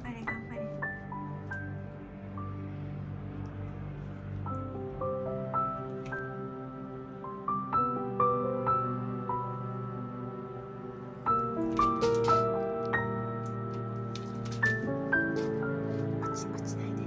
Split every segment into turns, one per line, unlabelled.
張れ頑張れ。落ちないでね。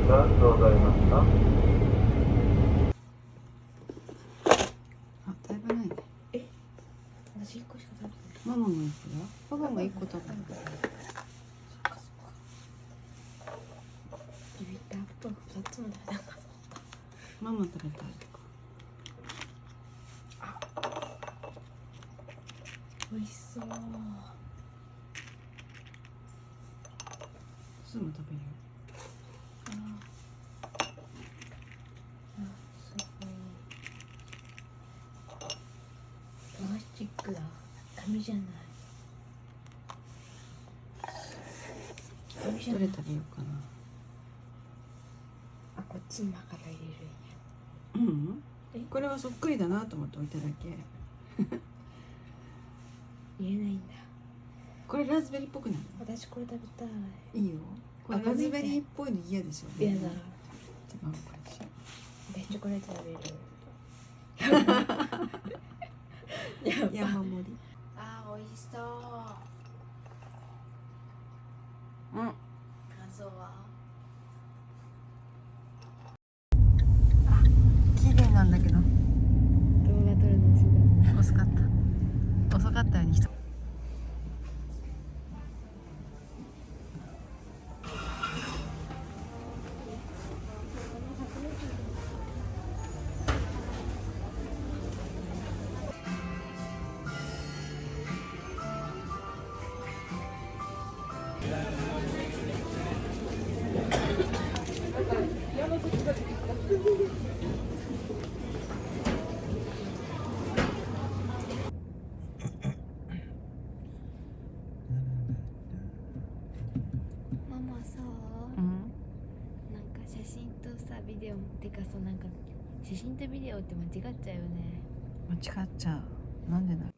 がございますか？
あ、だいぶないね。
私1個しか食べてない。
ママもいくよ。パパも1個食べる。
ビビった。2つも食べたか。
ママ食べたい。
美味しそう。
すぐ食べるよ。
すごい。プラスチックだ。紙じゃない。紙じゃない。
どれ食べようかな。
あ、こっちに今から入れるんや。
これはそっくりだなと思って置いただけ。
言えないんだ。
これラズベリーっぽくない？
私これ食べたい。
いいよ。これラズベリーっぽいの嫌でしょ。
嫌だ。
じゃあママこれしよ
私チョコレート食べる。
う。山盛り。
あー、美味しそう。
うん。
感想は？
綺麗なんだけど。
動画撮るのすごい。
遅かった。遅かったように人。
ママさ、
うん。
なんか写真とさビデオってかさ、なんか写真とビデオって間違っちゃうよね。
間違っちゃう。なんでだろう。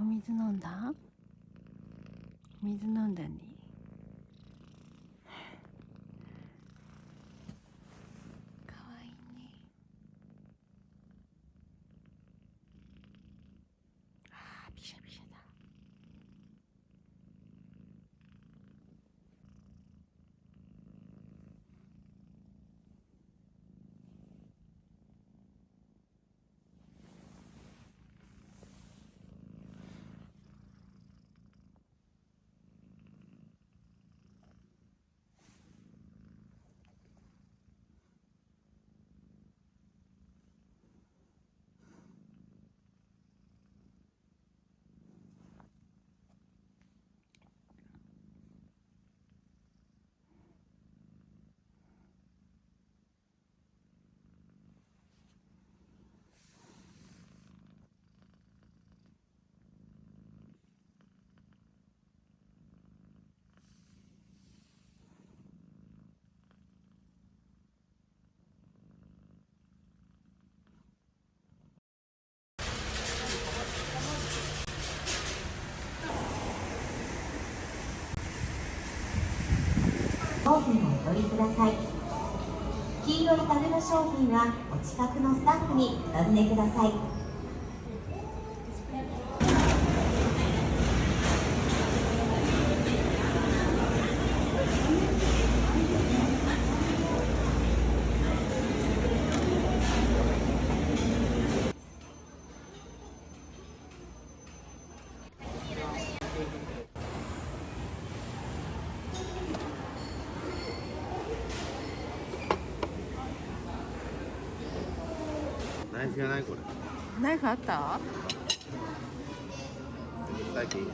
お水飲んだ？お水飲んだね。かわいいね。あー、びしゃびしゃだ。
商品をお取りください。黄色いタグの商品はお近くのスタッフにお尋ねください。
ナイフがないこれ。
ナイフあった？
最近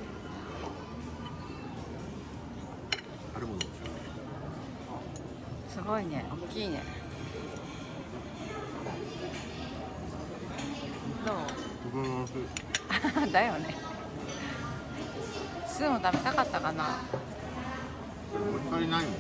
あるもの。
すごいね、大きいね。どう？
自分の巣。
だよね。スーも食べたかったかな。
光ないもん。